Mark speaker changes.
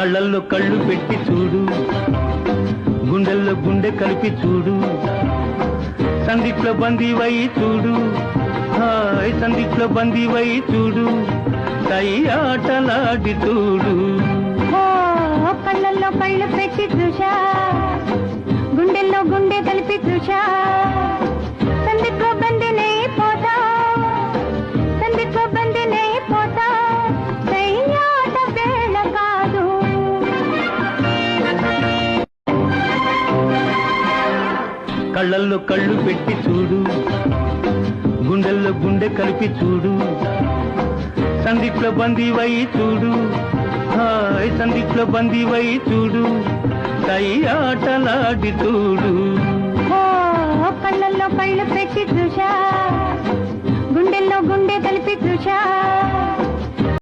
Speaker 1: కళ్ళల్లో కళ్ళు పెట్టి చూడు, గుండెల్లో గుండె కలిపి చూడు, సందిట్లో బందీవై చూడు, హాయ్ సందిట్లో బందీవై చూడు, కై ఆటలాడి చూడు.
Speaker 2: కళ్ళల్లో కళ్ళు పెట్టి చూశా, గుండెల్లో గుండె కలిపి చూశా, సందిట్లో బందీనే పోతా, సందిట్లో బందీనే పోతా, కై ఆట వేళ కాదు.
Speaker 1: కళ్ళల్లో కళ్ళు పెట్టి చూడు, గుండెల్లో గుండె కలిపి చూడు, సందిట్లో బందీవై చూడు, హాయ్ సందిట్లో బందీవై చూడు, కై ఆటలాడి చూడు.
Speaker 2: కళ్ళల్లో కళ్ళు పెట్టి చూశా, గుండెల్లో గుండె కలిపి చూశా,